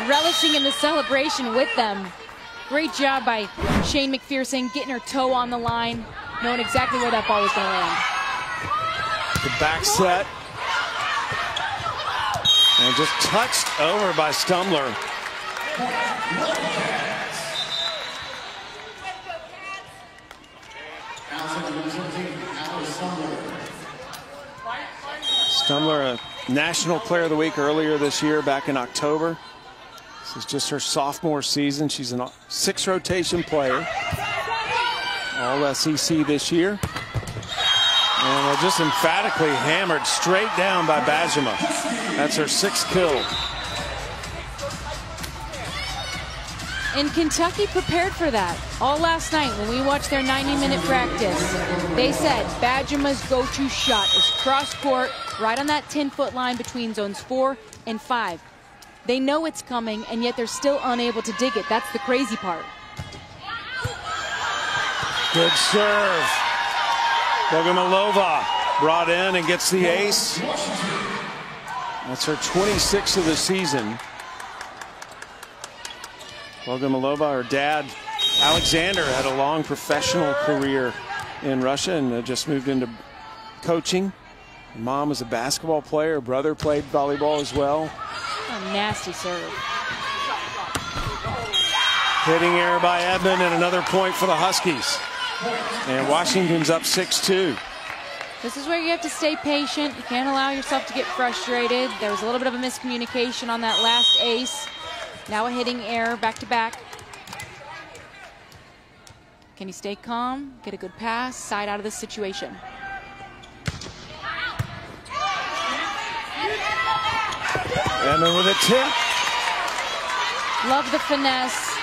relishing in the celebration with them. Great job by Shane McPherson, getting her toe on the line, knowing exactly where that ball was going to land. The back set. And just touched over by Stumbler. Stumbler, a National Player of the Week earlier this year, back in October. This is just her sophomore season. She's a 6-rotation player. All SEC this year. And just emphatically hammered straight down by Bajema. That's her 6th kill. And Kentucky prepared for that all last night when we watched their 90-minute practice. They said Bajema's go-to shot is cross-court, right on that 10-foot line between zones 4 and 5. They know it's coming, and yet they're still unable to dig it. That's the crazy part. Good serve. Bogomolova brought in and gets the ace. That's her 26th of the season. Bogomolova, her dad, Alexander, had a long professional career in Russia and just moved into coaching. Her mom was a basketball player. Her brother played volleyball as well. A nasty serve. Hitting error by Edmond and another point for the Huskies. And Washington's up 6-2. This is where you have to stay patient. You can't allow yourself to get frustrated. There was a little bit of a miscommunication on that last ace. Now a hitting error back-to-back. Can you stay calm, get a good pass, side out of this situation? Edmond with a tip. Love the finesse.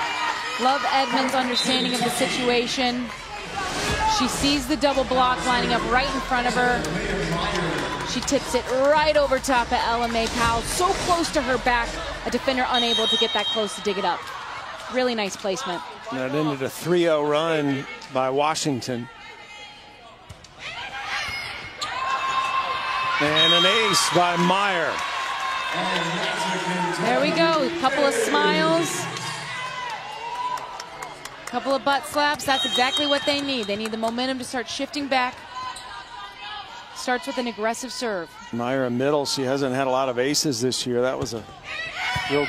Love Edmond's understanding of the situation. She sees the double block lining up right in front of her. She tips it right over top of Ella May Powell, so close to her back, a defender unable to get that close to dig it up. Really nice placement. That ended a 3-0 run by Washington. And an ace by Meyer. There we go, a couple of smiles. Couple of butt slaps, that's exactly what they need. They need the momentum to start shifting back. Starts with an aggressive serve. Meyer, middle, she hasn't had a lot of aces this year. That was a real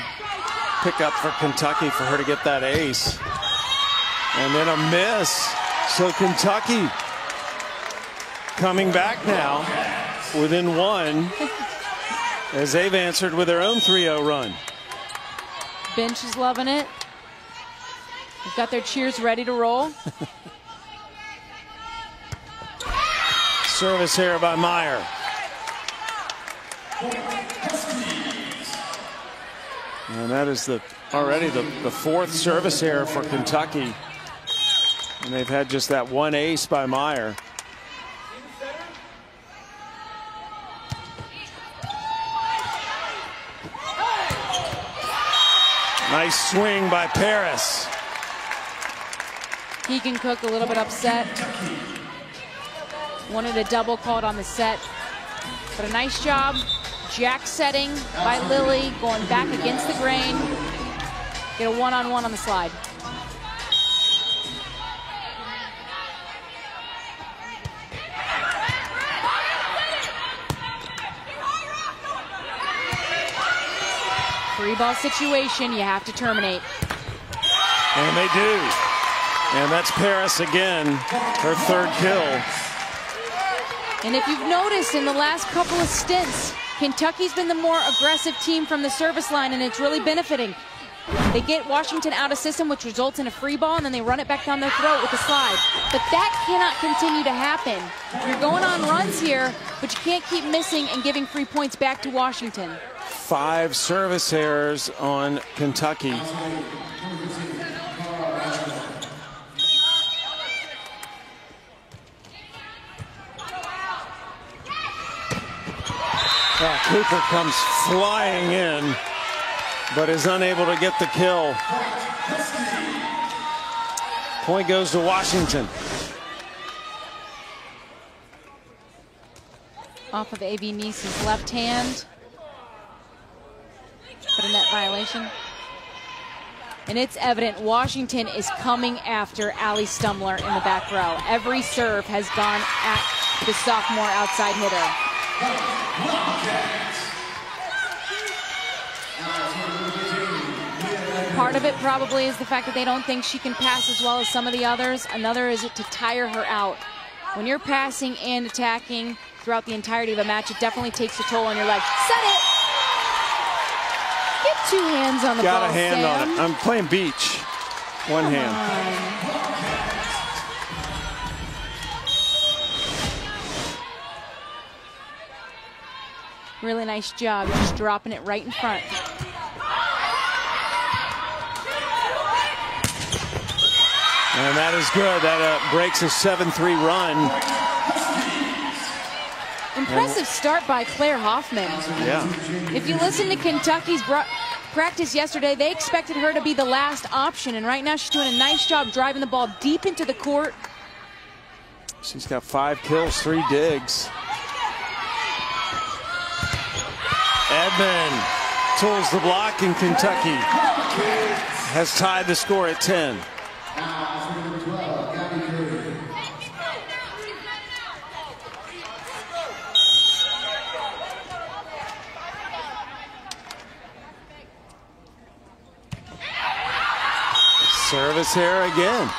pickup for Kentucky for her to get that ace. And then a miss. So Kentucky coming back now within one as they've answered with their own 3-0 run. Bench is loving it. They've got their cheers ready to roll. Service here by Meyer. And that is already the 4th service error for Kentucky. And they've had just that one ace by Meyer. Nice swing by Paris. Keegan Cook a little bit upset. Wanted a double called on the set. But a nice job. Jack setting by Lily, going back against the grain. Get a one-on-one on the slide. Free ball situation, you have to terminate. And they do. And that's Paris again, her 3rd kill. And if you've noticed in the last couple of stints, Kentucky's been the more aggressive team from the service line, and it's really benefiting. They get Washington out of system, which results in a free ball, and then they run it back down their throat with the slide. But that cannot continue to happen. You're going on runs here, but you can't keep missing and giving free points back to Washington. 5 service errors on Kentucky. Cooper comes flying in, but is unable to get the kill. Point goes to Washington. Off of A.B. Neeson's left hand. But a net violation. And it's evident Washington is coming after Allie Stumler in the back row. Every serve has gone at the sophomore outside hitter. Part of it probably is the fact that they don't think she can pass as well as some of the others. Another is to tire her out. When you're passing and attacking throughout the entirety of a match, it definitely takes a toll on your legs. Set it! Get 2 hands on the ball, Got a hand Sam. on it. I'm playing beach. One hand. Really nice job, just dropping it right in front. And that is good. That breaks a 7-3 run. Impressive start by Claire Hoffman. Yeah. If you listen to Kentucky's practice yesterday, they expected her to be the last option, and right now she's doing a nice job driving the ball deep into the court. She's got 5 kills, 3 digs. Edmond tools the block, and Kentucky has tied the score at 10. Service here again.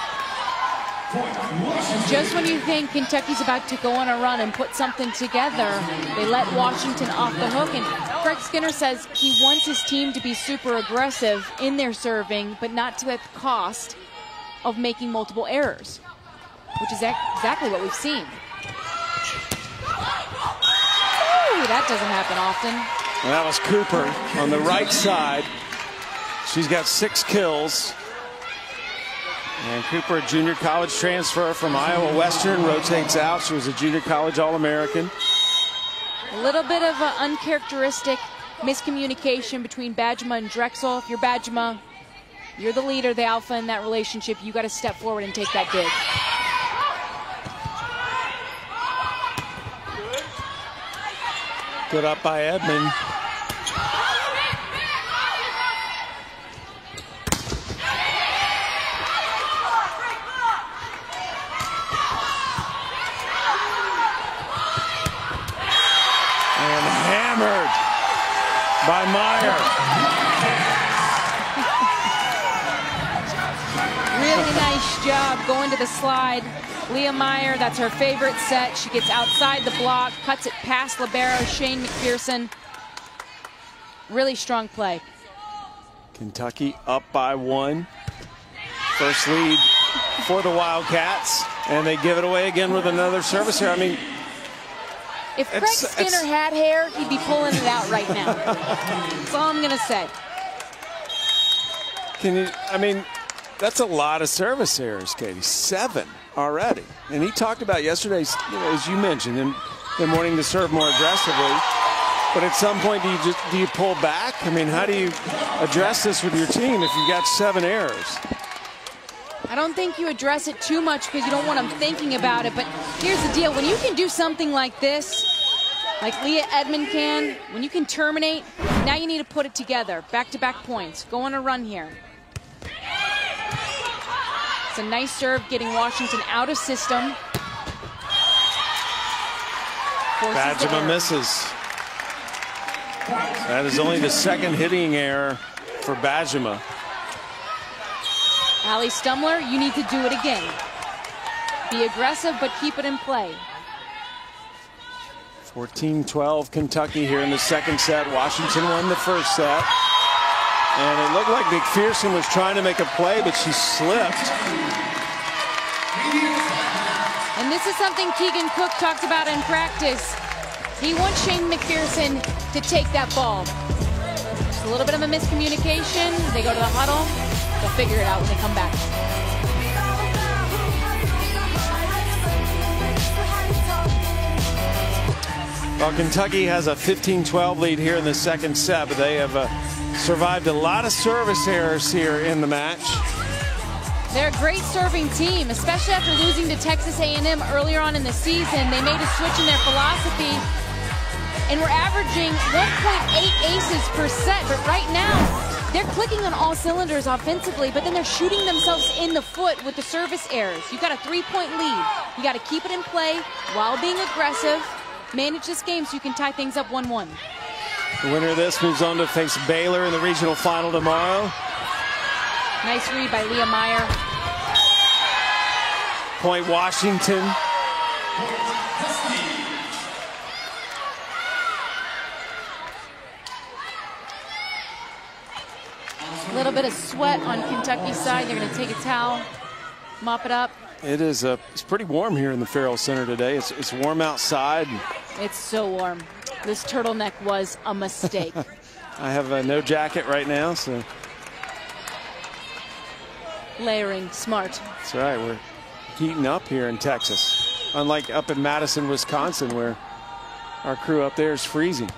Just when you think Kentucky's about to go on a run and put something together, they let Washington off the hook. And Greg Skinner says he wants his team to be super aggressive in their serving, but not to at the cost of making multiple errors, which is exactly what we've seen. Ooh, that doesn't happen often. And that was Cooper on the right side. She's got 6 kills. And Cooper, a junior college transfer from Iowa Western, rotates out. She was a junior college All-American. A little bit of an uncharacteristic miscommunication between Bajema and Drexel. If you're Bajema, you're the leader, the alpha in that relationship. You got to step forward and take that dig. Good up by Edmond. And hammered by Meyer. Really nice job going to the slide. Leah Meyer, that's her favorite set. She gets outside the block, cuts it past libero Shane McPherson. Really strong play. Kentucky up by 1. First lead for the Wildcats. And they give it away again with another service here. I mean, if Craig Skinner had hair, he'd be pulling it out right now. That's all I'm going to say. Can you, I mean, that's a lot of service errors, Katie. 7 already. And he talked about yesterday, as you mentioned, them wanting to serve more aggressively. But at some point, do you pull back? I mean, how do you address this with your team if you've got 7 errors? I don't think you address it too much because you don't want them thinking about it. But here's the deal. When you can do something like this, like Leah Edmond can, when you can terminate, now you need to put it together. Back-to-back points. Go on a run here. It's a nice serve getting Washington out of system. Bajema misses. That is only the 2nd hitting error for Bajema. Allie Stumler, you need to do it again. Be aggressive, but keep it in play. 14-12 Kentucky here in the 2nd set. Washington won the 1st set. And it looked like McPherson was trying to make a play, but she slipped. And this is something Keegan Cook talked about in practice. He wants Shane McPherson to take that ball. Just a little bit of a miscommunication. They go to the huddle. They'll figure it out when they come back. Well, Kentucky has a 15-12 lead here in the 2nd set, but they have survived a lot of service errors here in the match. They're a great serving team, especially after losing to Texas A&M earlier on in the season. They made a switch in their philosophy, and we're averaging 1.8 aces per set. But right now, they're clicking on all cylinders offensively, but then they're shooting themselves in the foot with the service errors. You've got a 3-point lead. You got to keep it in play while being aggressive. Manage this game so you can tie things up 1-1. The winner of this moves on to face Baylor in the regional final tomorrow. Nice read by Leah Meyer. Point Washington. A little bit of sweat on Kentucky's side. They're going to take a towel, mop it up. It is it's pretty warm here in the Farrell Center today. It's warm outside. It's so warm. This turtleneck was a mistake. I have no jacket right now, so. Layering, smart. That's right. We're heating up here in Texas, unlike up in Madison, Wisconsin, where our crew up there is freezing.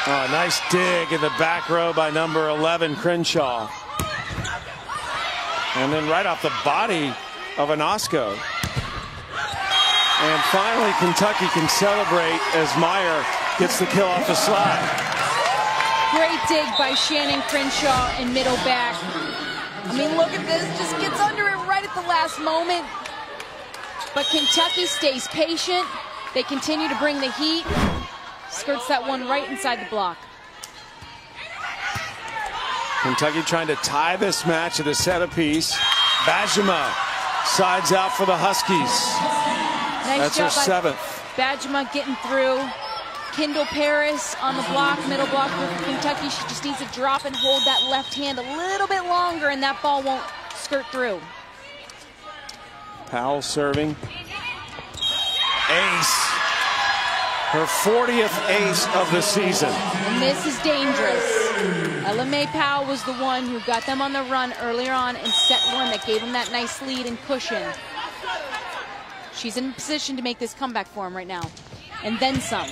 Oh, nice dig in the back row by number 11, Crenshaw. And then right off the body of Anosco. And finally, Kentucky can celebrate as Meyer gets the kill off the slide. Great dig by Shannon Crenshaw in middle back. I mean, look at this. Just gets under it right at the last moment. But Kentucky stays patient. They continue to bring the heat. Skirts that one right inside the block. Kentucky trying to tie this match at a set apiece. Bajema sides out for the Huskies. Nice That's her seventh. Bajema getting through. Kendall Paris on the block, middle block for Kentucky. She just needs to drop and hold that left hand a little bit longer, and that ball won't skirt through. Powell serving. Ace. Her 40th ace of the season. And this is dangerous. Ella Mae Powell was the one who got them on the run earlier on in set one that gave them that nice lead and cushion. She's in position to make this comeback for him right now. And then some.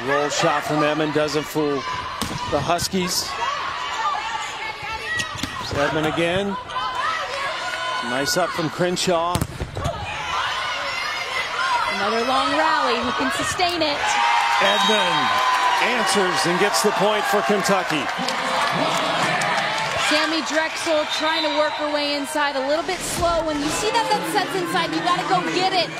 Roll shot from Edmond doesn't fool the Huskies. It's Edmond again. Nice up from Crenshaw. Another long rally. Who can sustain it? Edmond answers and gets the point for Kentucky. Sammy Drexel trying to work her way inside a little bit slow. When you see that sets inside, you got to go get it.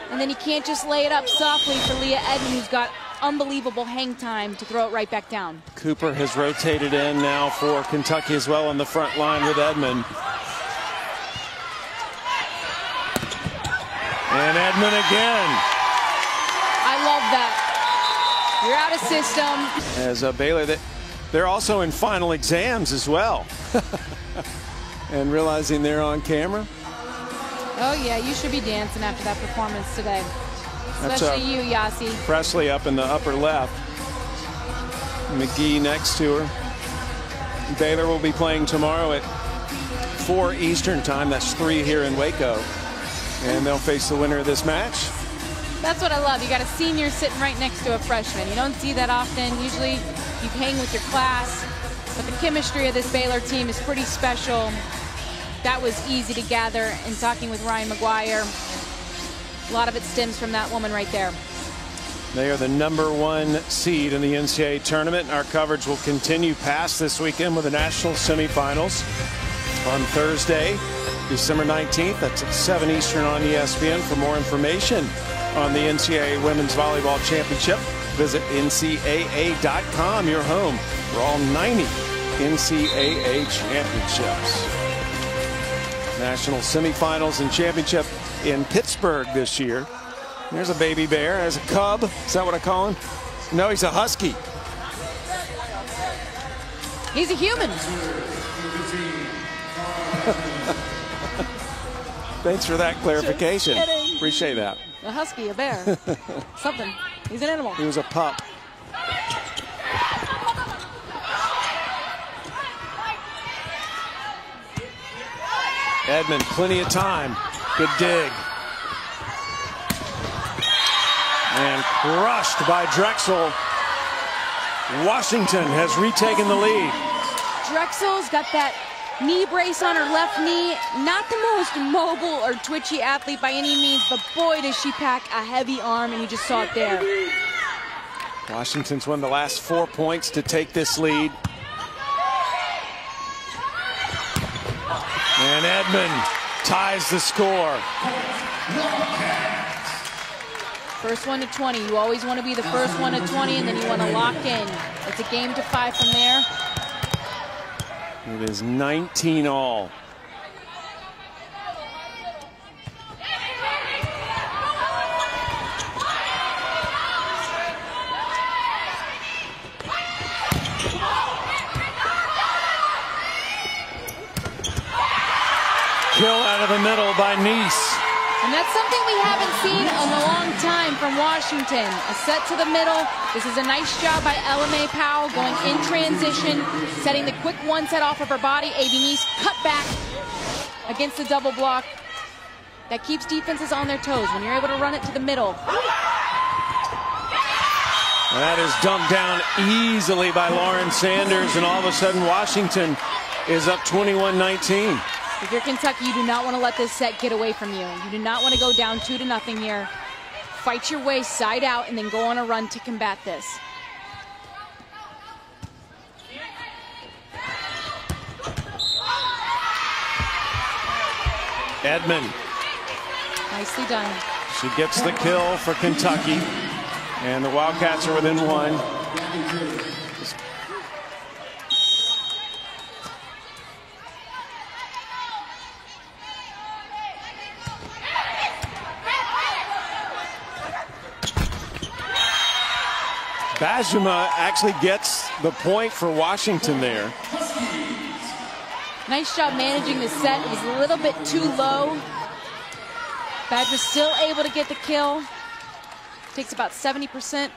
And then you can't just lay it up softly for Leah Edmond, who's got unbelievable hang time to throw it right back down. Cooper has rotated in now for Kentucky as well on the front line with Edmond. And Edmond again. I love that. You're out of system. As Baylor, they're also in final exams as well. And realizing they're on camera. Oh, yeah, you should be dancing after that performance today. Especially you, Yasi. Presley up in the upper left. McGee next to her. Baylor will be playing tomorrow at 4 Eastern time. That's 3 here in Waco. And they'll face the winner of this match. That's what I love. You got a senior sitting right next to a freshman. You don't see that often. Usually you hang with your class. But the chemistry of this Baylor team is pretty special. That was easy to gather in talking with Ryan McGuire. A lot of it stems from that woman right there. They are the #1 seed in the NCAA tournament. Our coverage will continue past this weekend with the national semifinals on Thursday, December 19th. That's at 7 Eastern on ESPN. For more information on the NCAA Women's Volleyball Championship, visit NCAA.com, your home for all 90 NCAA championships. National semifinals and championship in Pittsburgh this year. There's a baby bear as a cub. Is that what I call him? No, he's a husky. He's a human. Thanks for that clarification. Appreciate that. A husky, a bear, something. He's an animal. He was a pup. Edmond, plenty of time. Good dig. And crushed by Drexel. Washington has retaken the lead. Drexel's got that knee brace on her left knee. Not the most mobile or twitchy athlete by any means, but boy, does she pack a heavy arm, and you just saw it there. Washington's won the last 4 points to take this lead. And Edmond ties the score. First one to 20. You always want to be the first one to 20, and then you want to lock in. It's a game to 5 from there. It is 19 all. Kill out of the middle by Nice. And that's something we haven't seen in a long time from Washington. A set to the middle. This is a nice job by LMA Powell going in transition, setting the quick one set off of her body. A.B. Nice cut back against the double block. That keeps defenses on their toes when you're able to run it to the middle. And that is dumped down easily by Lauren Sanders, and all of a sudden Washington is up 21-19. If you're Kentucky, you do not want to let this set get away from you. You do not want to go down 2-0 here. Fight your way side out and then go on a run to combat this. Edmond. Nicely done. She gets the kill for Kentucky, and the Wildcats are within 1. Bajuma actually gets the point for Washington there. Nice job managing the set. It was a little bit too low. Bajuma still able to get the kill. Takes about 70%.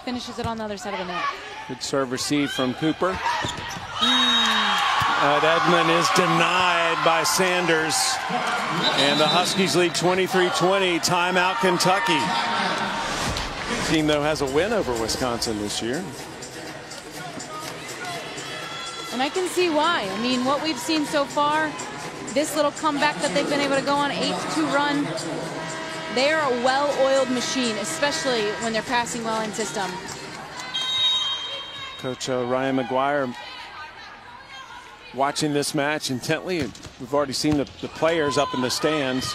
Finishes it on the other side of the net. Good serve receive from Cooper. Edmond is denied by Sanders. And the Huskies lead 23-20. Timeout Kentucky. The team, though, has a win over Wisconsin this year. And I can see why. I mean, what we've seen so far, this little comeback that they've been able to go on, 8-2 run, they are a well-oiled machine, especially when they're passing well in system. Coach Ryan McGuire watching this match intently. We've already seen the players up in the stands.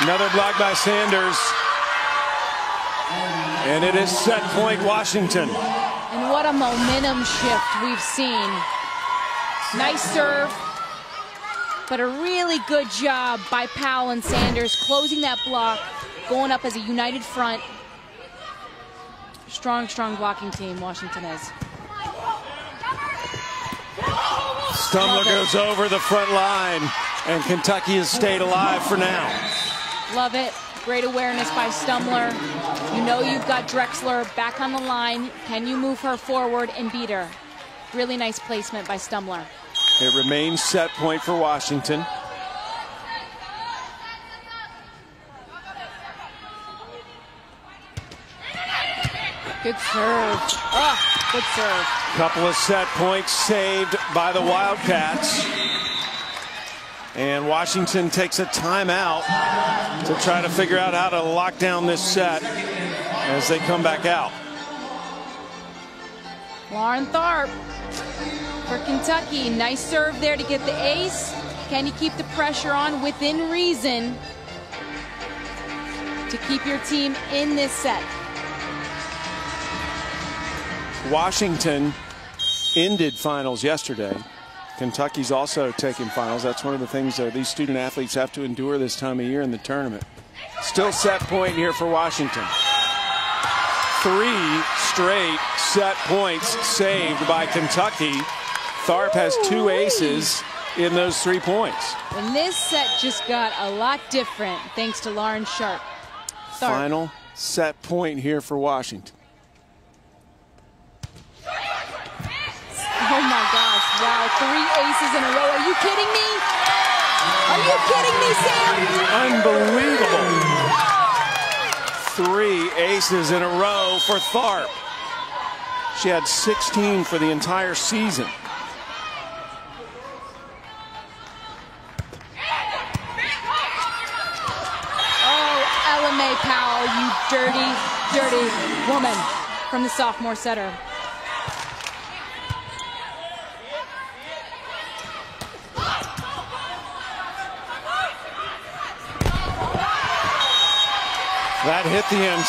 Another block by Sanders. And it is set point Washington. And what a momentum shift we've seen. Nice serve, but a really good job by Powell and Sanders closing that block, going up as a united front. Strong, strong blocking team Washington is. Stumler goes over the front line, and Kentucky has stayed alive for now. Love it. Great awareness by Stumler. You know you've got Drexler back on the line. Can you move her forward and beat her? Really nice placement by Stumler. It remains set point for Washington. Good serve. Oh, good serve. Couple of set points saved by the Wildcats. And Washington takes a timeout to try to figure out how to lock down this set as they come back out. Lauren Tharp for Kentucky. Nice serve there to get the ace. Can you keep the pressure on within reason to keep your team in this set? Washington ended finals yesterday. Kentucky's also taking finals. That's one of the things these student athletes have to endure this time of year in the tournament. Still set point here for Washington. 3 straight set points saved by Kentucky. Tharp has 2 aces in those 3 points. And this set just got a lot different thanks to Lauren Tharp. Final set point here for Washington. Oh my gosh, wow, 3 aces in a row. Are you kidding me? Are you kidding me, Sam? Unbelievable. 3 aces in a row for Tharp. She had 16 for the entire season. May Powell, you dirty, dirty woman, from the sophomore setter. That hit the end.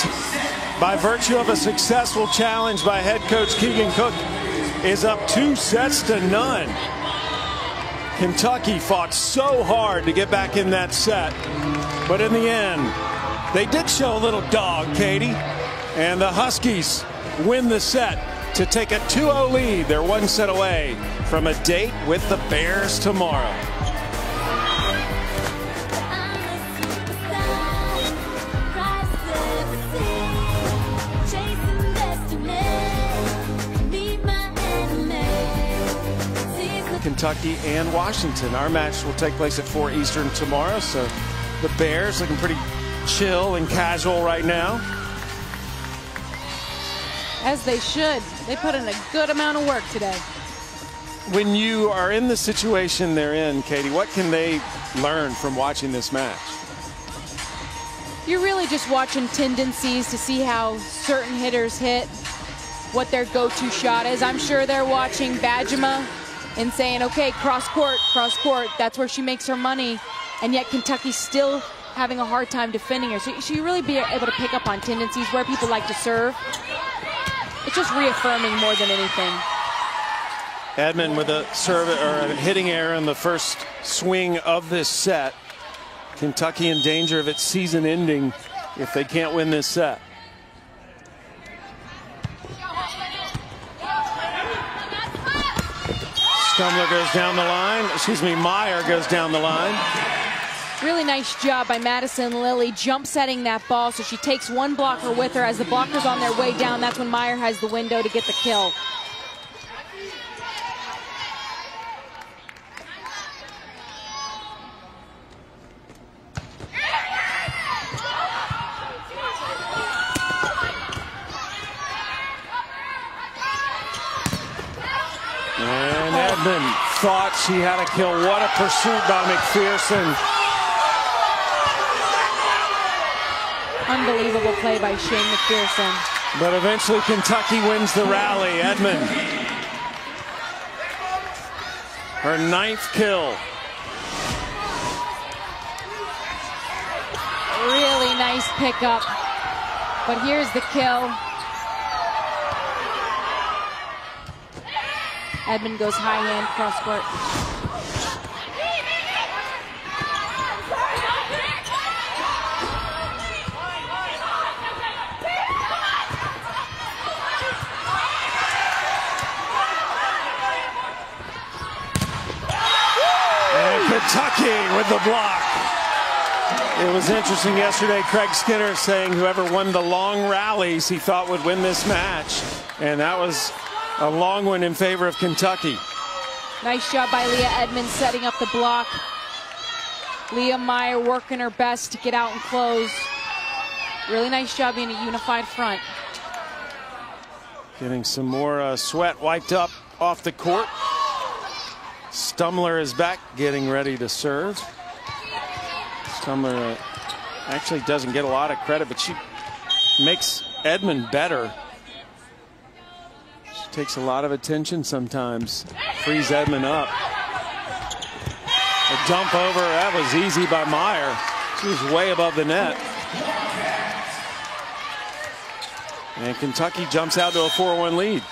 By virtue of a successful challenge by head coach Keegan Cook, is up 2-0. Kentucky fought so hard to get back in that set, but in the end, they did show a little dog, Katie, and the Huskies win the set to take a 2-0 lead. They're one set away from a date with the Bears tomorrow. Kentucky and Washington. Our match will take place at 4 Eastern tomorrow, so the Bears looking pretty chill and casual right now. As they should. They put in a good amount of work today. When you are in the situation they're in, Katie, what can they learn from watching this match? You're really just watching tendencies to see how certain hitters hit, what their go-to shot is. I'm sure they're watching Bajema and saying, okay, cross court, that's where she makes her money. And yet Kentucky's still having a hard time defending her. So you really be able to pick up on tendencies, where people like to serve. It's just reaffirming more than anything. Edmond with a serve or a hitting error in the first swing of this set. Kentucky in danger of its season ending if they can't win this set. Stumler goes down the line. Excuse me, Meyer goes down the line. Really nice job by Madison Lilly jump setting that ball, so she takes one blocker with her. As the blocker's on their way down, that's when Meyer has the window to get the kill. And Edmond thought she had a kill. What a pursuit by McPherson. Unbelievable play by Shane McPherson. But eventually Kentucky wins the rally. Edmond, her 9th kill. Really nice pickup. But here's the kill. Edmond goes high hand, cross court. Kentucky with the block. It was interesting yesterday, Craig Skinner saying whoever won the long rallies he thought would win this match. And that was a long one in favor of Kentucky. Nice job by Leah Edmonds setting up the block. Leah Meyer working her best to get out and close. Really nice job being a unified front. Getting some more sweat wiped up off the court. Stumler is back, getting ready to serve. Stumler actually doesn't get a lot of credit, but she makes Edmond better. She takes a lot of attention sometimes. Frees Edmond up. A dump over, that was easy by Meyer. She was way above the net. And Kentucky jumps out to a 4-1 lead.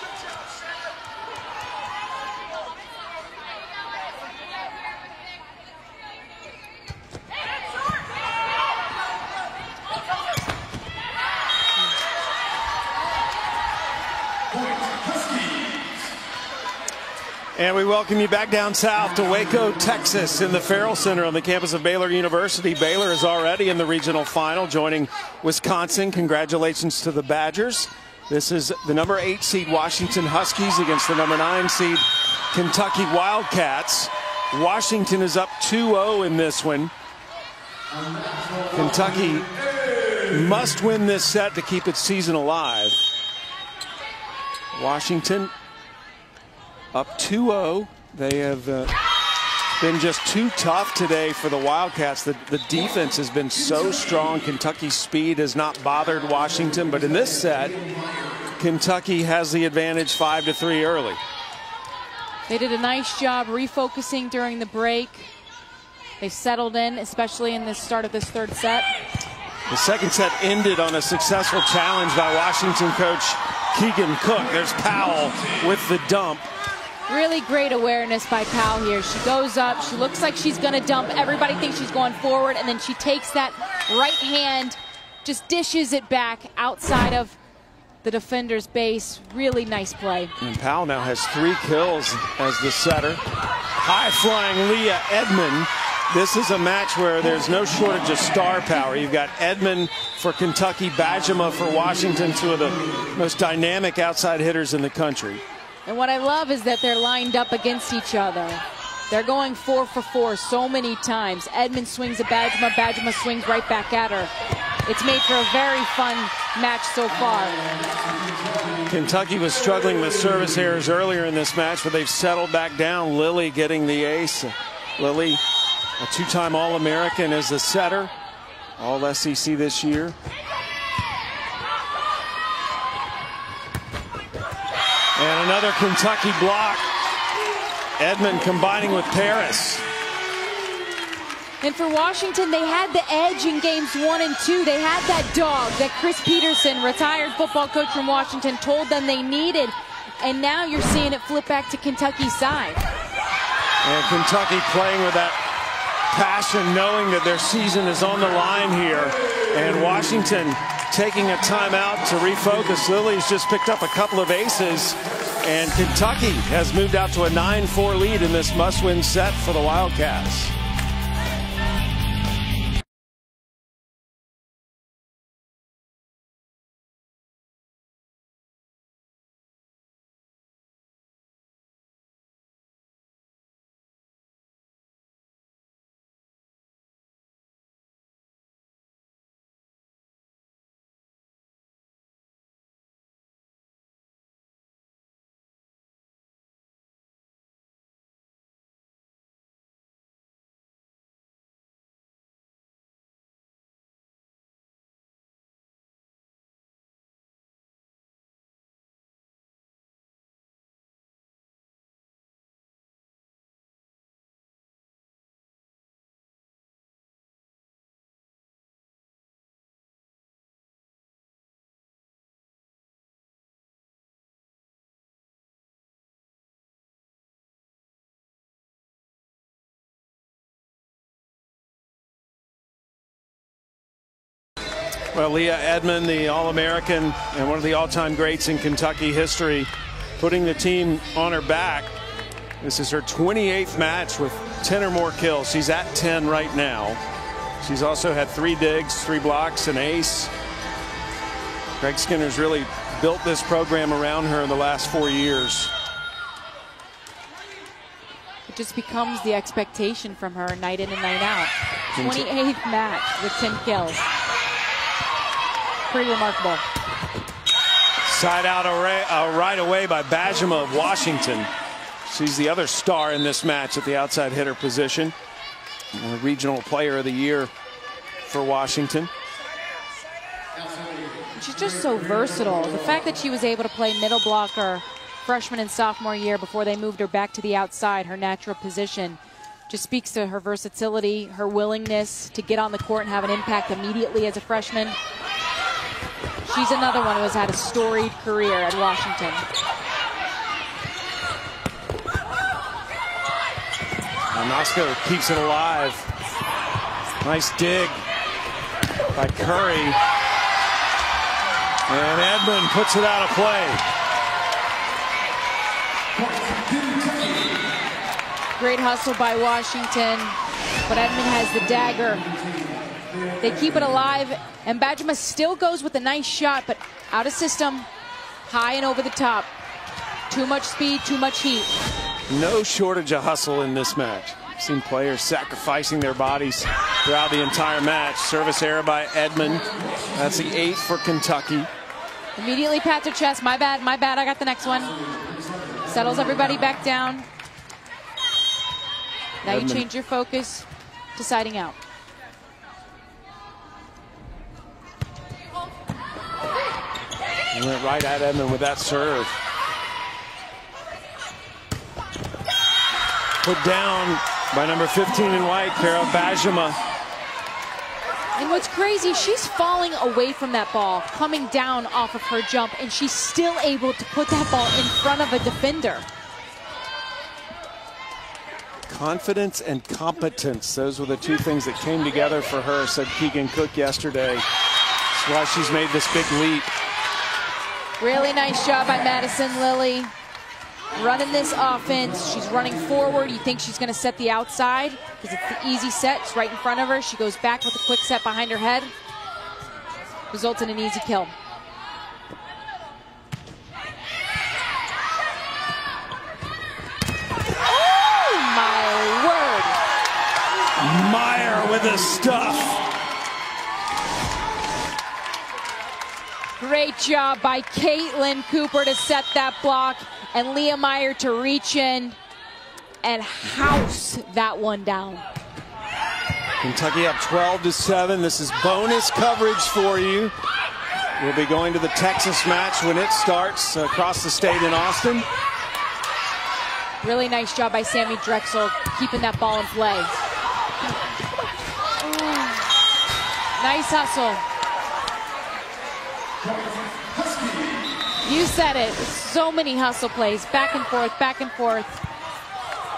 And we welcome you back down south to Waco, Texas, in the Farrell Center on the campus of Baylor University. Baylor is already in the regional final, joining Wisconsin. Congratulations to the Badgers. This is the number 8 seed Washington Huskies against the number 9 seed Kentucky Wildcats. Washington is up 2-0 in this one. Kentucky must win this set to keep its season alive. Washington up 2-0. They have been just too tough today for the Wildcats. The defense has been so strong. Kentucky's speed has not bothered Washington, but in this set, Kentucky has the advantage 5-3 early. They did a nice job refocusing during the break. They settled in, especially in the start of this third set. The second set ended on a successful challenge by Washington coach Keegan Cook. There's Powell with the dump. Really great awareness by Powell here. She goes up, she looks like she's gonna dump. Everybody thinks she's going forward, and then she takes that right hand, just dishes it back outside of the defender's base. Really nice play. And Powell now has 3 kills as the setter. High-flying Leah Edmond. This is a match where there's no shortage of star power. You've got Edmond for Kentucky, Bajema for Washington, 2 of the most dynamic outside hitters in the country. And what I love is that they're lined up against each other. They're going 4 for 4 so many times. Edmond swings at Bajema, Bajema swings right back at her. It's made for a very fun match so far. Kentucky was struggling with service errors earlier in this match, but they've settled back down. Lily getting the ace. Lily, a 2-time All-American as the setter, All-SEC this year. And another Kentucky block. Edmond combining with Paris. And for Washington, they had the edge in games 1 and 2. They had that dog that Chris Peterson, retired football coach from Washington, told them they needed. And now you're seeing it flip back to Kentucky's side. And Kentucky playing with that passion, knowing that their season is on the line here. And Washington taking a timeout to refocus. Lily's just picked up a couple of aces, and Kentucky has moved out to a 9-4 lead in this must-win set for the Wildcats. Well, Leah Edmond, the All-American and one of the all-time greats in Kentucky history, putting the team on her back. This is her 28th match with 10 or more kills. She's at 10 right now. She's also had 3 digs, 3 blocks, an ace. Greg Skinner's really built this program around her in the last 4 years. It just becomes the expectation from her night in and night out. 28th match with 10 kills. Pretty remarkable. Side out right away by Bajema of Washington. She's the other star in this match at the outside hitter position. Regional Player of the Year for Washington. She's just so versatile. The fact that she was able to play middle blocker freshman and sophomore year before they moved her back to the outside, her natural position, just speaks to her versatility, her willingness to get on the court and have an impact immediately as a freshman. She's another one who has had a storied career at Washington. And Moscow keeps it alive. Nice dig by Curry. And Edmond puts it out of play. Great hustle by Washington, but Edmond has the dagger. They keep it alive, and Bajema still goes with a nice shot, but out of system, high and over the top. Too much speed, too much heat. No shortage of hustle in this match. I've seen players sacrificing their bodies throughout the entire match. Service error by Edmond. That's the 8th for Kentucky. Immediately pats her chest. My bad, I got the next one. Settles everybody back down. Now you change your focus to siding out. He went right at Edmond with that serve. Put down by number 15 in white, Kara Bajema. And what's crazy, she's falling away from that ball, coming down off of her jump, and she's still able to put that ball in front of a defender. Confidence and competence, those were the two things that came together for her, said Keegan Cook yesterday. That's why she's made this big leap. Really nice job by Madison Lily. Running this offense, she's running forward. You think she's going to set the outside because it's the easy set. It's right in front of her. She goes back with a quick set behind her head. Results in an easy kill. Oh, my word. Meyer with the stuff. Great job by Caitlin Cooper to set that block, and Leah Meyer to reach in and house that one down. Kentucky up 12-7. This is bonus coverage for you. We'll be going to the Texas match when it starts across the state in Austin. Really nice job by Sammy Drexel keeping that ball in play. Nice hustle. You said it. So many hustle plays. Back and forth, back and forth.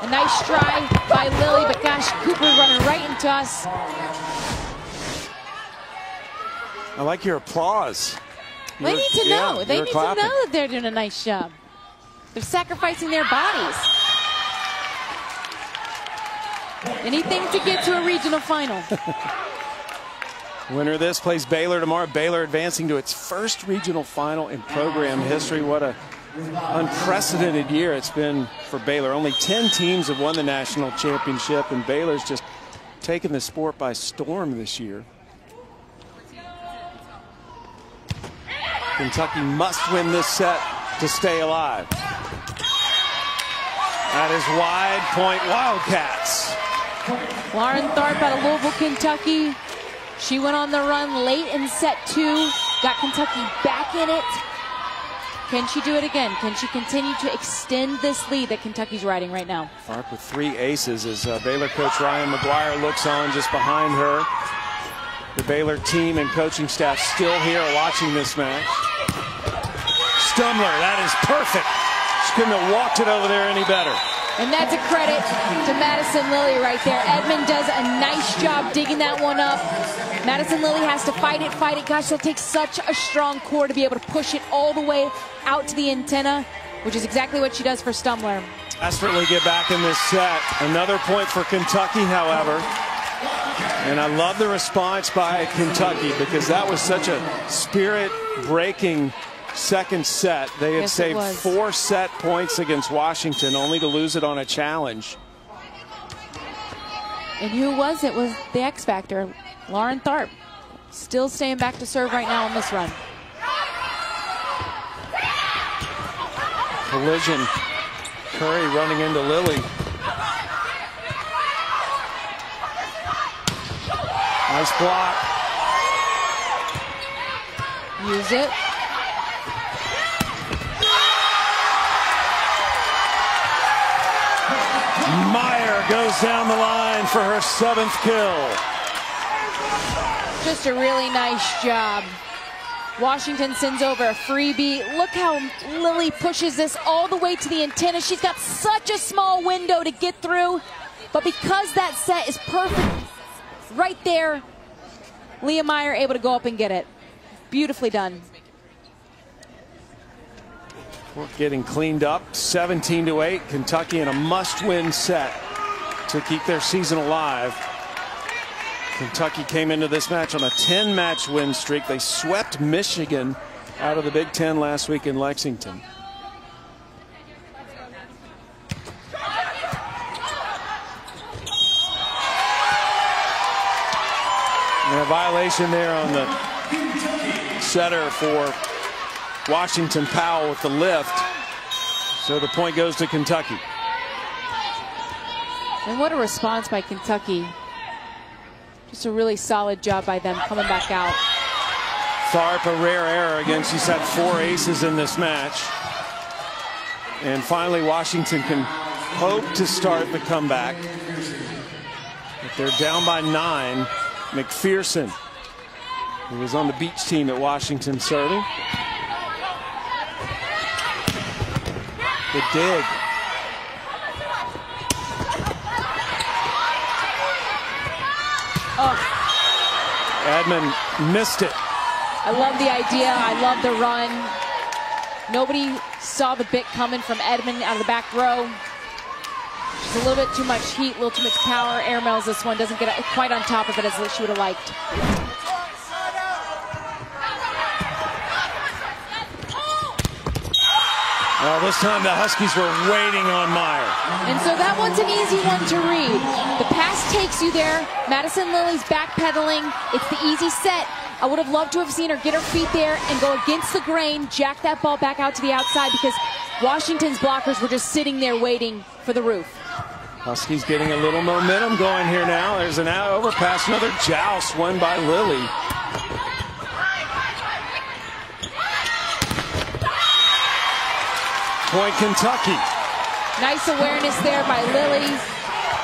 A nice stride by Lily, but gosh, Cooper running right into us. I like your applause. They need to know. They need clapping. to know that they're doing a nice job. They're sacrificing their bodies. Anything to get to a regional final. Winner of this plays Baylor tomorrow. Baylor advancing to its first regional final in program history. What a unprecedented year it's been for Baylor. Only 10 teams have won the national championship, and Baylor's just taken the sport by storm this year. Kentucky must win this set to stay alive. That is wide point Wildcats. Lauren Tharp out of Louisville, Kentucky. She went on the run late in set 2, got Kentucky back in it. Can she do it again? Can she continue to extend this lead that Kentucky's riding right now? Tharp with 3 aces as Baylor coach Ryan McGuire looks on just behind her. The Baylor team and coaching staff still here watching this match. Stumler, that is perfect. She couldn't have walked it over there any better. And that's a credit to Madison Lily right there. Edmond does a nice job digging that one up. Madison Lily has to fight it, fight it. Gosh, it'll take such a strong core to be able to push it all the way out to the antenna, which is exactly what she does for Stumler. Desperately get back in this set. Another point for Kentucky, however. And I love the response by Kentucky because that was such a spirit-breaking second set. They had saved 4 set points against Washington, only to lose it on a challenge. And who was it? Was the X Factor, Lauren Tharp. Still staying back to serve right now on this run. Collision. Curry running into Lily. Nice block. Use it. Meyer goes down the line for her 7th kill. Just a really nice job. Washington sends over a freebie. Look how Lily pushes this all the way to the antenna. She's got such a small window to get through, but because that set is perfect right there, Leah Meyer able to go up and get it. Beautifully done. We're getting cleaned up, 17-8. Kentucky in a must-win set to keep their season alive. Kentucky came into this match on a 10-match win streak. They swept Michigan out of the Big Ten last week in Lexington. And a violation there on the setter for Washington Powell with the lift. So the point goes to Kentucky. And what a response by Kentucky. Just a really solid job by them coming back out. Tharp, a rare error again. She's had 4 aces in this match. And finally, Washington can hope to start the comeback. But they're down by 9. McPherson, who was on the beach team at Washington, serving. The dig. Oh. Edmond missed it. I love the idea. I love the run. Nobody saw the bit coming from Edmond out of the back row. Just a little bit too much heat, a little too much power. Airmails this one, doesn't get quite on top of it as she would have liked. Well, this time the Huskies were waiting on Meyer. And so that one's an easy one to read. The pass takes you there. Madison Lilley's backpedaling. It's the easy set. I would have loved to have seen her get her feet there and go against the grain, jack that ball back out to the outside, because Washington's blockers were just sitting there waiting for the roof. Huskies getting a little momentum going here now. There's an overpass, another joust won by Lilley. Point Kentucky. Nice awareness there by Lilley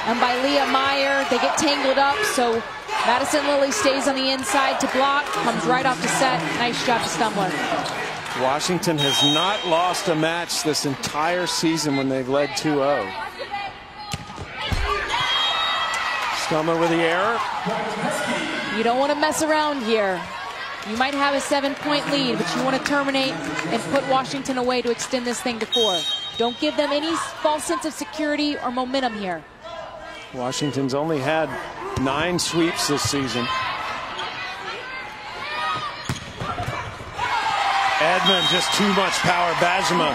and by Leah Meyer. They get tangled up, so Madison Lilley stays on the inside to block, comes right off the set. Nice job to Stumler. Washington has not lost a match this entire season when they've led 2-0. Stumler with the error. You don't want to mess around here. You might have a 7-point lead, but you want to terminate and put Washington away to extend this thing to 4. Don't give them any false sense of security or momentum here. Washington's only had 9 sweeps this season. Edmond, just too much power. Bajema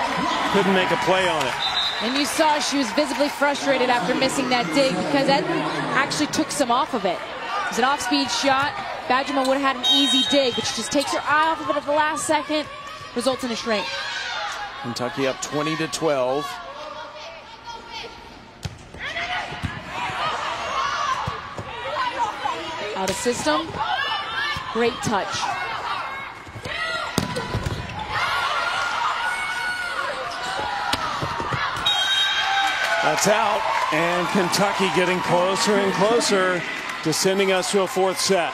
couldn't make a play on it. And you saw she was visibly frustrated after missing that dig, because Edmond actually took some off of it. It was an off-speed shot. Bajema would have had an easy dig, but she just takes her eye off of it at the last second. Results in a shrink. Kentucky up 20-12. Out of system. Great touch. That's out, and Kentucky getting closer and closer to sending us to a 4th set.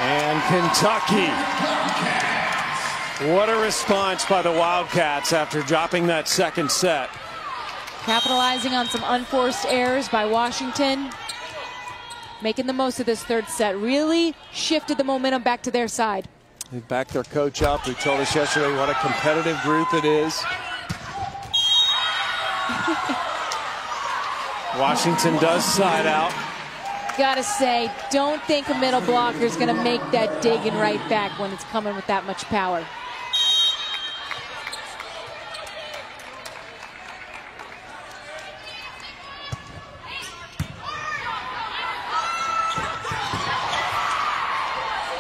And Kentucky. What a response by the Wildcats after dropping that 2nd set. Capitalizing on some unforced errors by Washington. Making the most of this 3rd set. Really shifted the momentum back to their side. They backed their coach up, who told us yesterday what a competitive group it is. Washington does side out. Gotta say, don't think a middle blocker is gonna make that dig and right back when it's coming with that much power.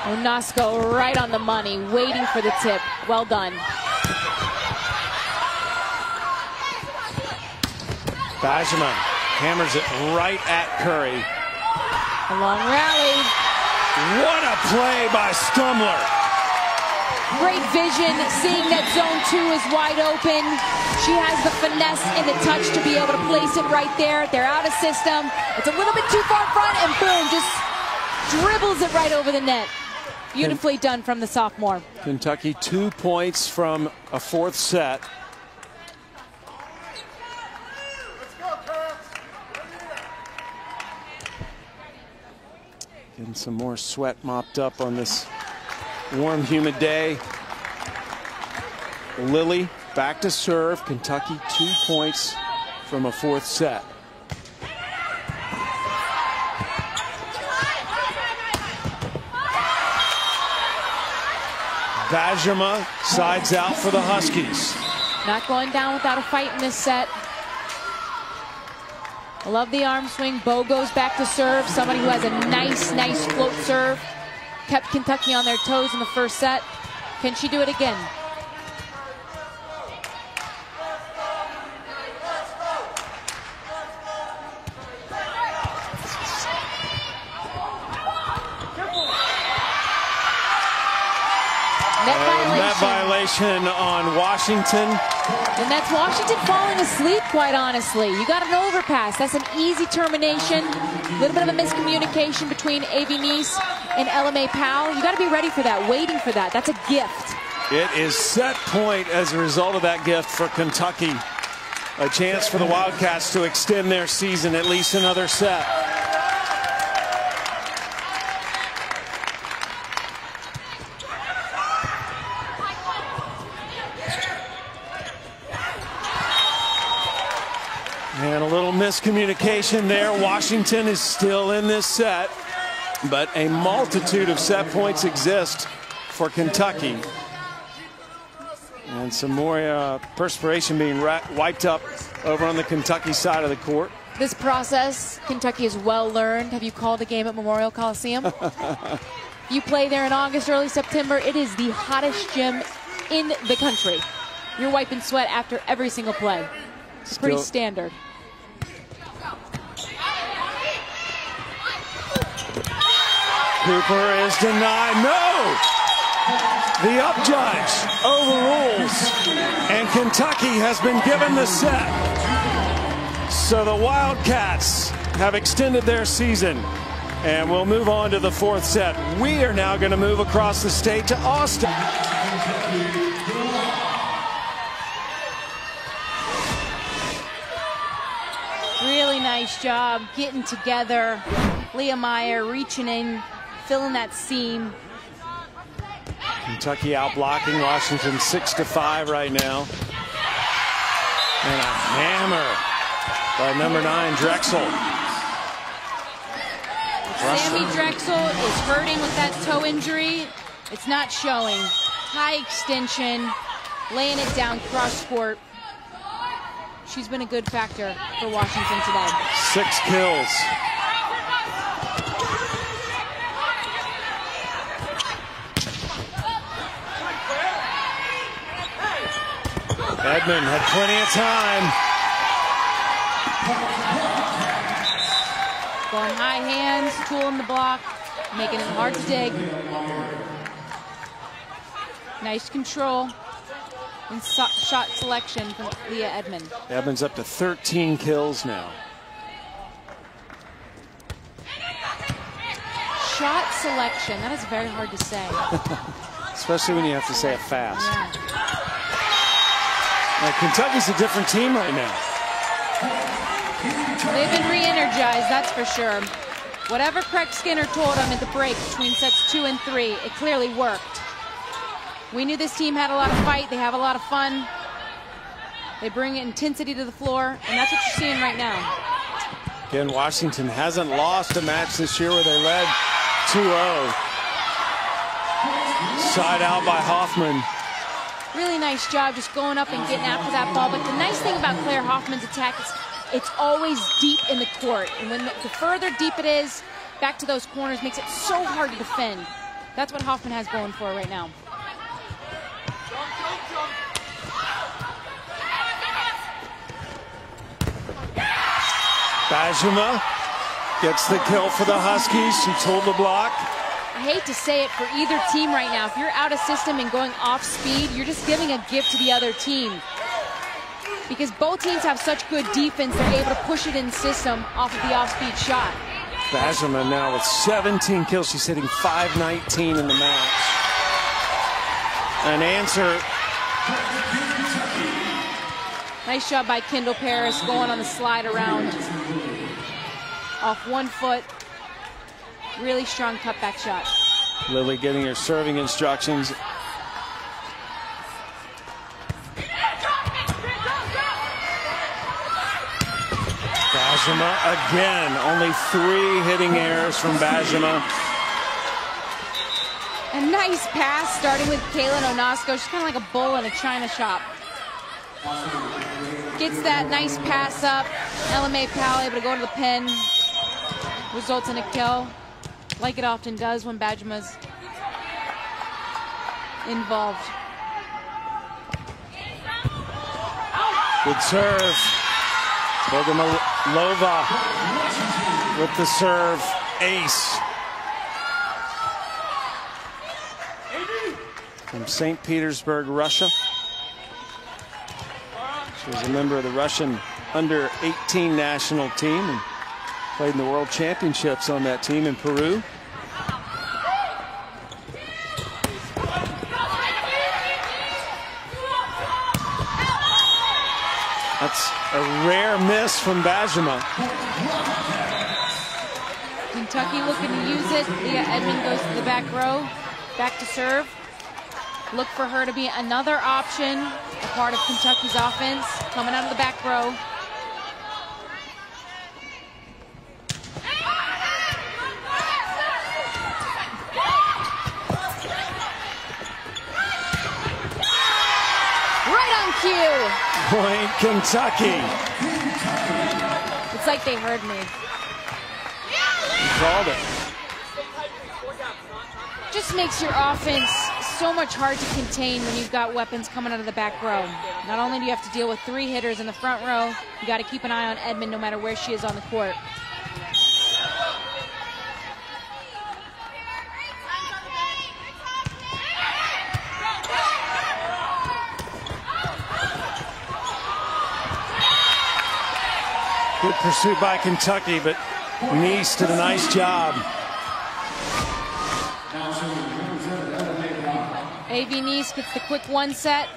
Onosko right on the money, waiting for the tip. Well done. Bajema hammers it right at Curry. A long rally. What a play by Stumler. Great vision, seeing that zone 2 is wide open. She has the finesse and the touch to be able to place it right there. They're out of system. It's a little bit too far front, and boom, just dribbles it right over the net. Beautifully done from the sophomore. Kentucky 2 points from a 4th set. Getting some more sweat mopped up on this warm, humid day. Lilley back to serve. Kentucky 2 points from a 4th set. Bajema sides out for the Huskies. Not going down without a fight in this set. I love the arm swing. Bo goes back to serve. Somebody who has a nice float serve. Kept Kentucky on their toes in the first set. Can she do it again? Net violation on Washington. And that's Washington falling asleep, quite honestly. You got an overpass. That's an easy termination. A little bit of a miscommunication between Avi Nice and LMA Powell. You got to be ready for that, waiting for that. That's a gift. It is set point as a result of that gift for Kentucky. A chance for the Wildcats to extend their season at least another set. And a little miscommunication there. Washington is still in this set, but a multitude of set points exist for Kentucky. And some more perspiration being wiped up over on the Kentucky side of the court. This process, Kentucky is well learned. Have you called a game at Memorial Coliseum? You play there in August, early September. It is the hottest gym in the country. You're wiping sweat after every single play. It's pretty standard. Cooper is denied. No! The up judge overrules, and Kentucky has been given the set. So the Wildcats have extended their season, and we'll move on to the fourth set. We are now going to move across the state to Austin. Really nice job getting together. Leah Meyer reaching in, filling that seam. Kentucky out blocking Washington 6-5 right now. And a hammer by number 9, Drexel. Sammy Drexel is hurting with that toe injury. It's not showing. High extension, laying it down cross court. She's been a good factor for Washington today. 6 kills. Edmond had plenty of time. Going high hands, tool in the block, making it hard to dig. Nice control and shot selection from Leah Edmond. Edmond's up to 13 kills now. Shot selection, that is very hard to say. Especially when you have to say it fast. Yeah. Kentucky's a different team right now. They've been re-energized, that's for sure. Whatever Craig Skinner told them at the break between sets 2 and 3, it clearly worked. We knew this team had a lot of fight. They have a lot of fun. They bring intensity to the floor, and that's what you're seeing right now. Again, Washington hasn't lost a match this year where they led 2-0. Side out by Hoffman. Really nice job just going up and getting after that ball. But the nice thing about Claire Hoffman's attack is it's always deep in the court. And when the further deep it is, back to those corners makes it so hard to defend. That's what Hoffman has going for her right now. Bajema gets the kill for the Huskies. She told the block. I hate to say it for either team right now. If you're out of system and going off speed, you're just giving a gift to the other team. Because both teams have such good defense, they're able to push it in system off of the off-speed shot. Bajema now with 17 kills. She's hitting .519 in the match. An answer. Nice job by Kendall Paris going on the slide around. Off 1 foot. Really strong cutback shot. Lily getting her serving instructions. Bajema again. Only 3 hitting errors from Bajema. A nice pass starting with Kaylin Onosko. She's kind of like a bull in a china shop. Gets that nice pass up. LMA Powell able to go to the pin. Results in a kill, like it often does when Bajema's involved. Good serve. Bogomolova with the serve. Ace. From St. Petersburg, Russia. She was a member of the Russian under-18 national team and played in the World Championships on that team in Peru. That's a rare miss from Bajema. Kentucky looking to use it. Leah Edmond goes to the back row, back to serve. Look for her to be another option, a part of Kentucky's offense, coming out of the back row. Right on cue. Point Kentucky. It's like they heard me. You called it. Just makes your offense so much hard to contain when you've got weapons coming out of the back row. Not only do you have to deal with 3 hitters in the front row, you got to keep an eye on Edmond no matter where she is on the court. Good pursuit by Kentucky, but Nice did a nice job. A.V. Nice gets the quick 1 set.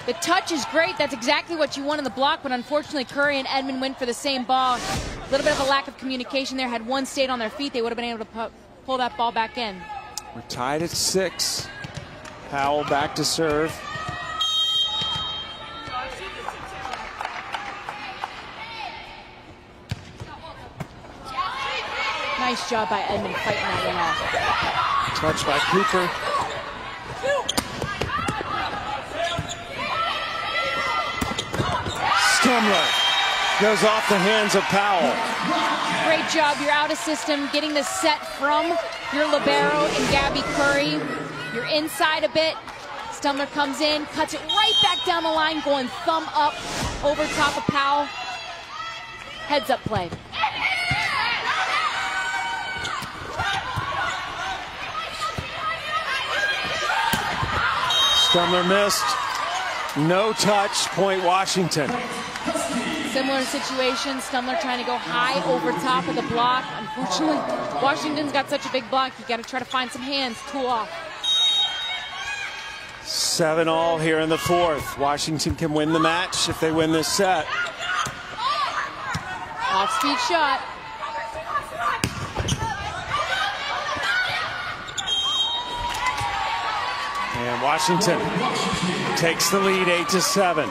The touch is great. That's exactly what you want in the block, but unfortunately Curry and Edmond went for the same ball. A little bit of a lack of communication there. Had one stayed on their feet, they would have been able to pull that ball back in. We're tied at 6. Powell back to serve. Nice job by Edmond fighting that one off. Touch by Cooper. Stumler goes off the hands of Powell. Great job. You're out of system, getting the set from your libero and Gabby Curry. You're inside a bit. Stumler comes in, cuts it right back down the line, going thumb up over top of Powell. Heads up play. Stumler missed. No touch. Point Washington. Similar situation. Stumler trying to go high over top of the block. Unfortunately, Washington's got such a big block, you got to try to find some hands to cool off. 7-all here in the 4th. Washington can win the match if they win this set. Off-speed shot. And Washington takes the lead 8-7.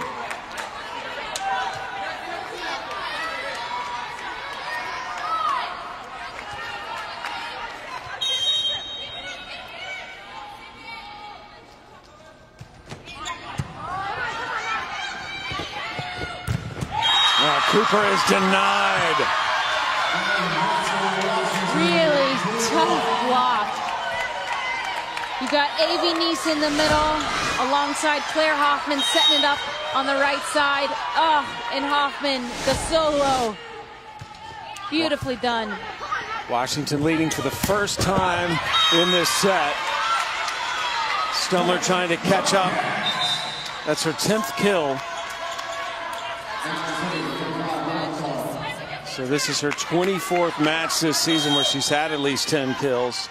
Now Cooper is denied. Really tough block. You've got A.V. Nice in the middle, alongside Claire Hoffman setting it up on the right side. Oh, and Hoffman, the solo. Beautifully done. Washington leading for the first time in this set. Stumler trying to catch up. That's her 10th kill. So this is her 24th match this season where she's had at least 10 kills.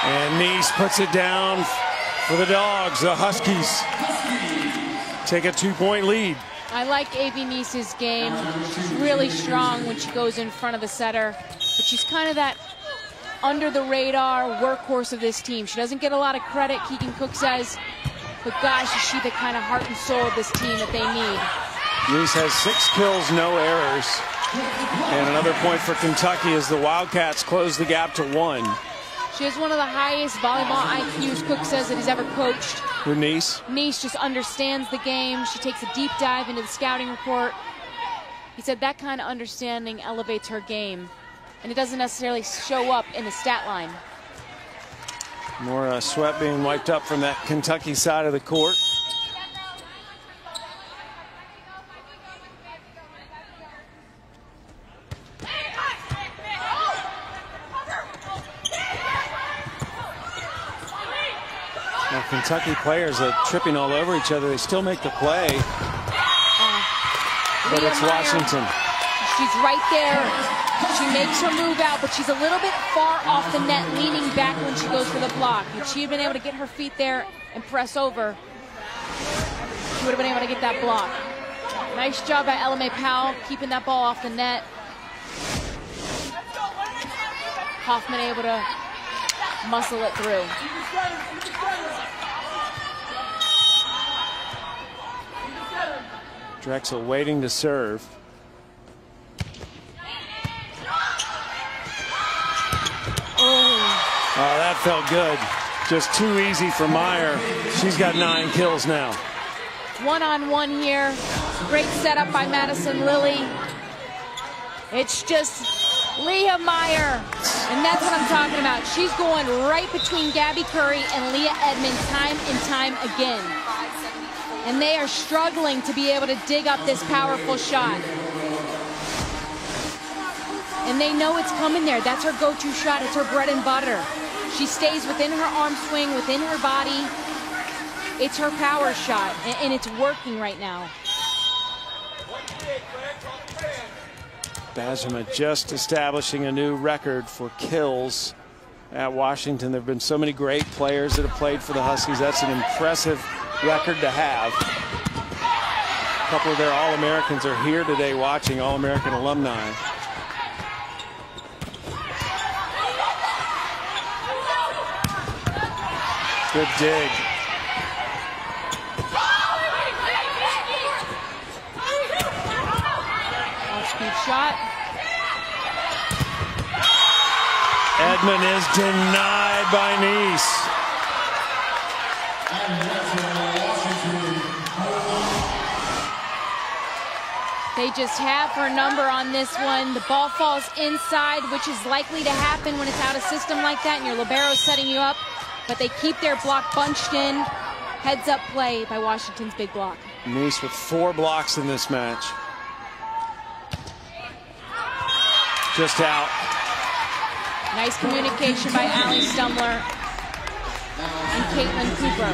And Nice puts it down for the Dogs. The Huskies take a 2-point lead. I like A.V. Nice's game. She's really strong when she goes in front of the setter, but she's kind of that under the radar workhorse of this team. She doesn't get a lot of credit, Keegan Cook says, But gosh, is she the kind of heart and soul of this team that they need. Nice has 6 kills, no errors. And another point for Kentucky as the Wildcats close the gap to 1. She has one of the highest volleyball IQs, Cook says, that he's ever coached. Who, Nice? Nice just understands the game. She takes a deep dive into the scouting report. He said that kind of understanding elevates her game, and it doesn't necessarily show up in the stat line. More sweat being wiped up from that Kentucky side of the court. Now, Kentucky players are tripping all over each other. They still make the play, but it's Washington. She's right there. She makes her move out, but she's a little bit far off the net, leaning back when she goes for the block. If she had been able to get her feet there and press over, she would have been able to get that block. Nice job by LMA Powell, keeping that ball off the net. Hoffman able to muscle it through. Drexel waiting to serve. Oh, that felt good. Just too easy for Meyer. She's got 9 kills now. One-on-one here. Great setup by Madison Lilly. It's just Leah Meyer, and that's what I'm talking about. She's going right between Gabby Curry and Leah Edmond time and time again. And they are struggling to be able to dig up this powerful shot. And they know it's coming there. That's her go-to shot. It's her bread and butter. She stays within her arm swing, within her body. It's her power shot, and it's working right now. Bajema just establishing a new record for kills at Washington. There have been so many great players that have played for the Huskies. That's an impressive record to have. A couple of their All-Americans are here today watching, All-American alumni. Good dig. Off-speed shot. Edmond is denied by Nice. They just have her number on this one. The ball falls inside, which is likely to happen when it's out of system like that and your libero's setting you up. But they keep their block bunched in. Heads up play by Washington's big block. Nice with 4 blocks in this match. Just out. Nice communication by Allie Stumler and Caitlin Cooper.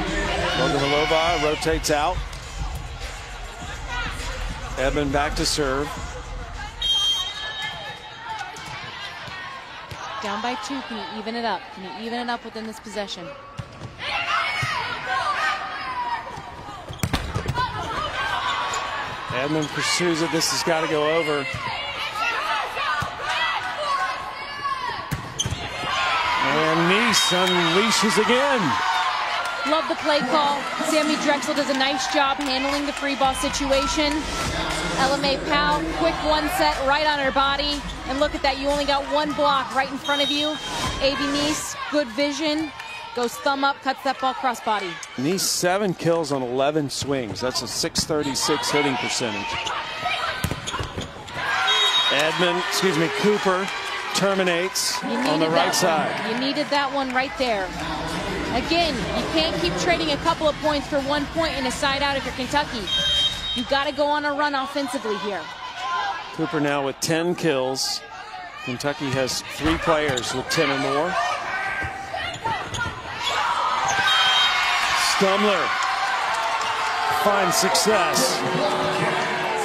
Bogomolova rotates out. Edmond back to serve. Down by 2, can you even it up? Can you even it up within this possession? Edmond pursues it. This has got to go over. And Nice unleashes again. Love the play call. Sammy Drexel does a nice job handling the free ball situation. LMA Powell, quick one set right on her body. And look at that, you only got 1 block right in front of you. Avi Nice, good vision. Goes thumb up, cuts that ball crossbody. Nice 7 kills on 11 swings. That's a .636 hitting percentage. Cooper terminates on the right side. You needed that one right there. Again, you can't keep trading a couple of points for 1 point in a side out if you're Kentucky. You got to go on a run offensively here. Cooper now with 10 kills. Kentucky has 3 players with 10 or more. Stumler finds success.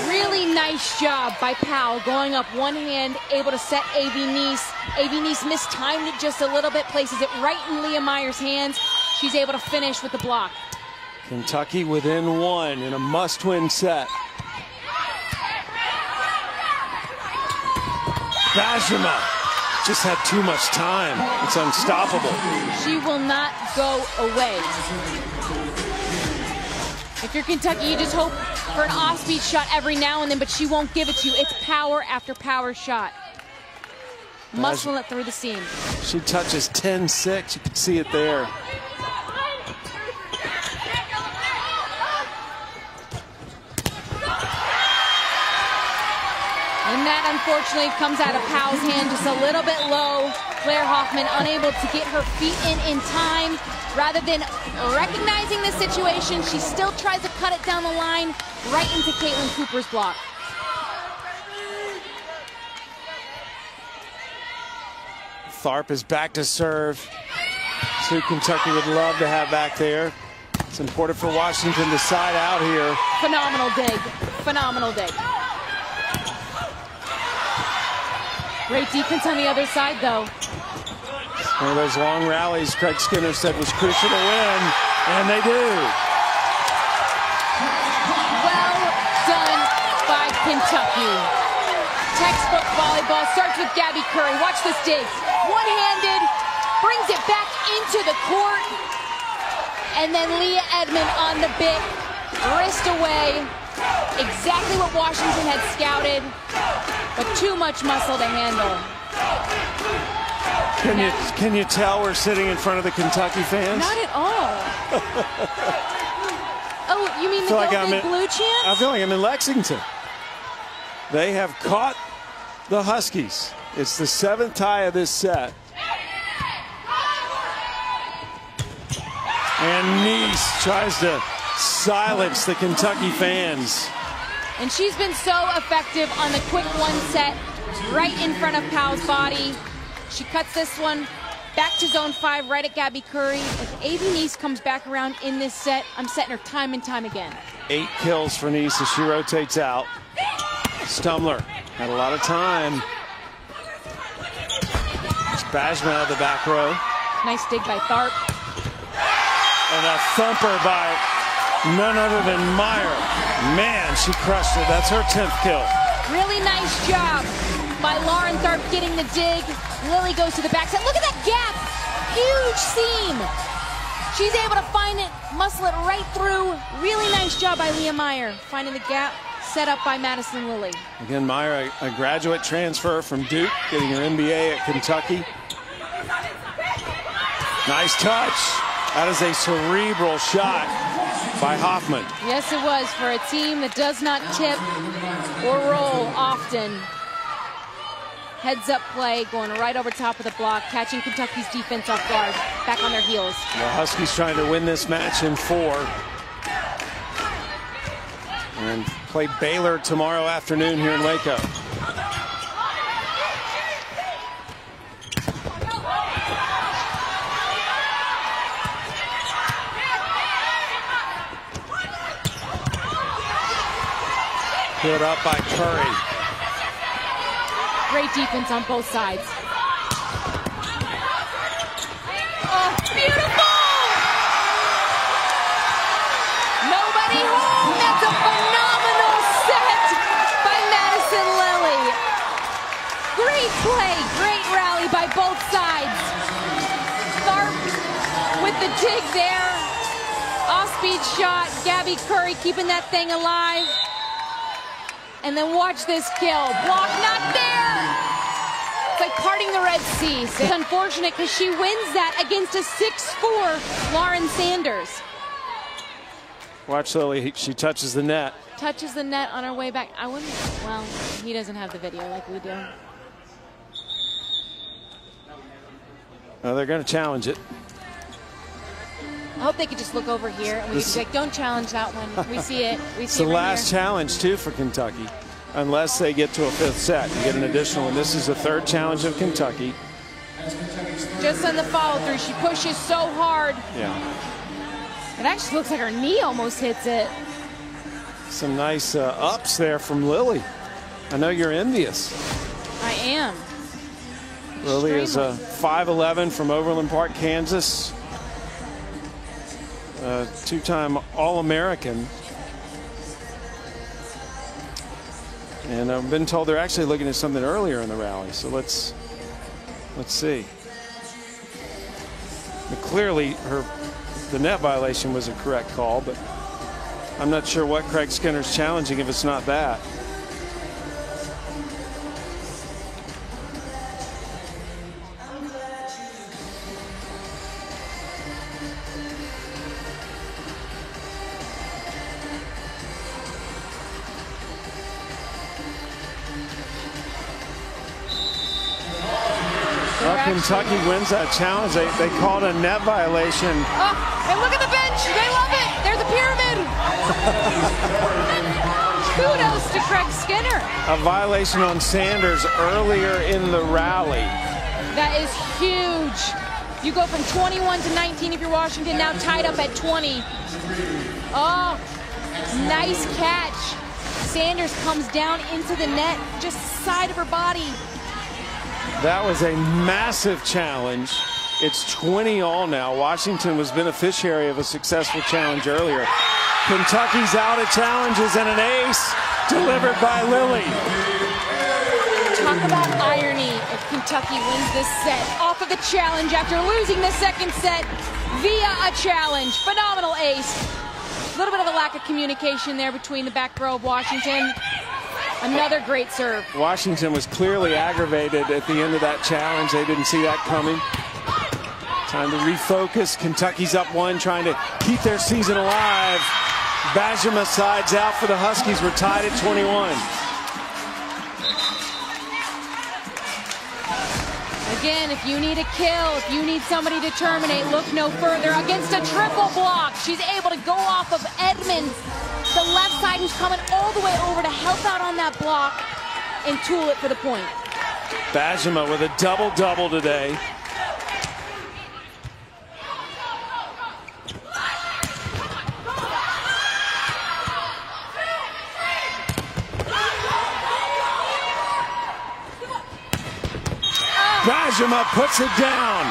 Really nice job by Powell, going up one hand, able to set Avi Nice. Avi Nice mistimed it just a little bit, places it right in Leah Meyer's hands. She's able to finish with the block. Kentucky within 1 in a must-win set. Bajema just had too much time. It's unstoppable. She will not go away. If you're Kentucky, you just hope for an off-speed shot every now and then, but she won't give it to you. It's power after power shot. Muscling it through the seam. She touches 10-6. You can see it there. And that, unfortunately, comes out of Powell's hand just a little bit low. Claire Hoffman unable to get her feet in time. Rather than recognizing the situation, she still tries to cut it down the line right into Caitlin Cooper's block. Tharp is back to serve. That's who Kentucky would love to have back there. It's important for Washington to side out here. Phenomenal dig. Phenomenal dig. Great defense on the other side, though. One of those long rallies Craig Skinner said was crucial to win, and they do. Well done by Kentucky. Textbook volleyball starts with Gabby Curry. Watch this dig. One-handed, brings it back into the court, and then Leah Edmond on the bit, wrist away. Exactly what Washington had scouted, but too much muscle to handle. Can you tell we're sitting in front of the Kentucky fans? Not at all. Oh, you mean the Go Blue chant? I feel like I'm in Lexington. They have caught the Huskies. It's the 7th tie of this set. And Nice tries to silence the Kentucky fans. And she's been so effective on the quick one set right in front of Powell's body. She cuts this one back to zone 5 right at Gabby Curry. If Avi Nice comes back around in this set, I'm setting her time and time again. 8 kills for Nice as she rotates out. Stumler had a lot of time. Bajma out of the back row. Nice dig by Tharp. And a thumper by none other than Meyer. Man, she crushed it. That's her 10th kill. Really nice job by Lauren Tharp getting the dig. Lily goes to the backside. Look at that gap. Huge seam. She's able to find it, muscle it right through. Really nice job by Leah Meyer. Finding the gap, set up by Madison Lilly. Again, Meyer, a graduate transfer from Duke, getting her MBA at Kentucky. Nice touch. That is a cerebral shot by Hoffman. Yes, it was, for a team that does not tip or roll often. Heads up play, going right over top of the block, catching Kentucky's defense off guard, back on their heels. The Huskies trying to win this match in 4. And play Baylor tomorrow afternoon here in Waco. Good up by Curry. Great defense on both sides. Oh, beautiful! Nobody home. That's a phenomenal set by Madison Lilly. Great play, great rally by both sides. Tharp with the dig there. Off-speed shot. Gabby Curry keeping that thing alive. And then watch this kill. Block not there. It's like parting the Red Sea. It's unfortunate because she wins that against a 6'4" Lauren Sanders. Watch Lily. She touches the net. Touches the net on her way back. I wouldn't. Well, he doesn't have the video like we do. Oh, they're going to challenge it. I hope they could just look over here and we could be like, don't challenge that one. We see it. We see it's it the right last here. challenge, too, for Kentucky. Unless they get to a 5th set and get an additional one. This is the 3rd challenge of Kentucky. Just on the follow through. She pushes so hard. Yeah. It actually looks like her knee almost hits it. Some nice ups there from Lily. I know you're envious. I am. Lily is a 5'11" from Overland Park, Kansas. 2-time All-American. And I've been told they're actually looking at something earlier in the rally. So let's see. But clearly the net violation was a correct call, but I'm not sure what Craig Skinner's challenging if it's not that. Well, Kentucky wins that challenge. They called a net violation. Oh, and look at the bench. They love it. There's a pyramid. Kudos to Craig Skinner. A violation on Sanders earlier in the rally. That is huge. You go from 21 to 19 if you're Washington, now tied up at 20. Oh, nice catch. Sanders comes down into the net, just side of her body. That was a massive challenge. It's 20-all now. Washington was beneficiary of a successful challenge earlier. Kentucky's out of challenges and an ace delivered by Lily. Talk about irony if Kentucky wins this set off of the challenge after losing the second set via a challenge. Phenomenal ace. A little bit of a lack of communication there between the back row of Washington. Another great serve. Washington was clearly aggravated at the end of that challenge. They didn't see that coming. Time to refocus. Kentucky's up one, trying to keep their season alive. Bajema sides out for the Huskies. We're tied at 21. Again, if you need a kill, if you need somebody to terminate, look no further. Against a triple block, she's able to go off of Edmonds, the left side, who's coming all the way over to help out on that block and tool it for the point. Bajema with a double-double today. Bajema puts it down,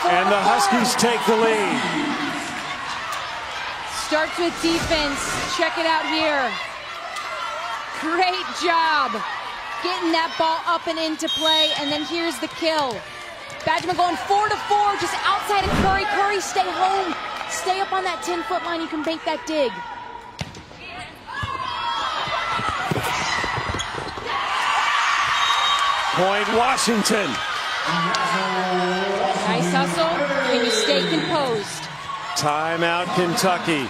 and the Huskies take the lead. Starts with defense. Check it out here. Great job getting that ball up and into play, and then here's the kill. Bajema going 4-4, just outside of Curry. Curry, stay home. Stay up on that 10-foot line. You can make that dig. Point Washington. Nice hustle, and you stay composed. Timeout Kentucky.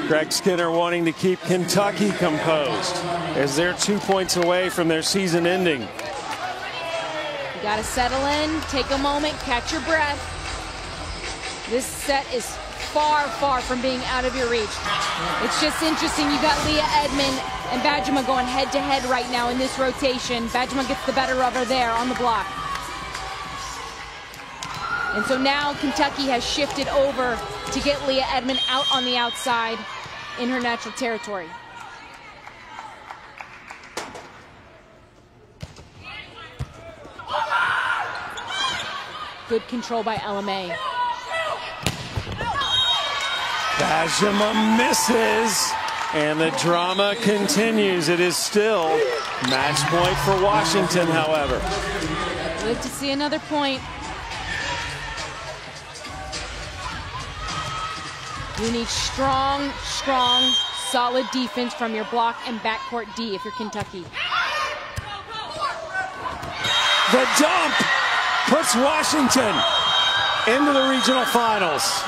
Craig Skinner wanting to keep Kentucky composed as they're 2 points away from their season ending. You got to settle in, take a moment, catch your breath. This set is far, far from being out of your reach. It's just interesting. You got Leah Edmond and Bajema going head-to-head right now in this rotation. Bajema gets the better of her there on the block. And so now Kentucky has shifted over to get Leah Edmond out on the outside in her natural territory. Good control by LMA. Bajema misses, and the drama continues. It is still match point for Washington, however. Live to see another point. You need strong, solid defense from your block and backcourt D if you're Kentucky. The dump puts Washington into the regional finals.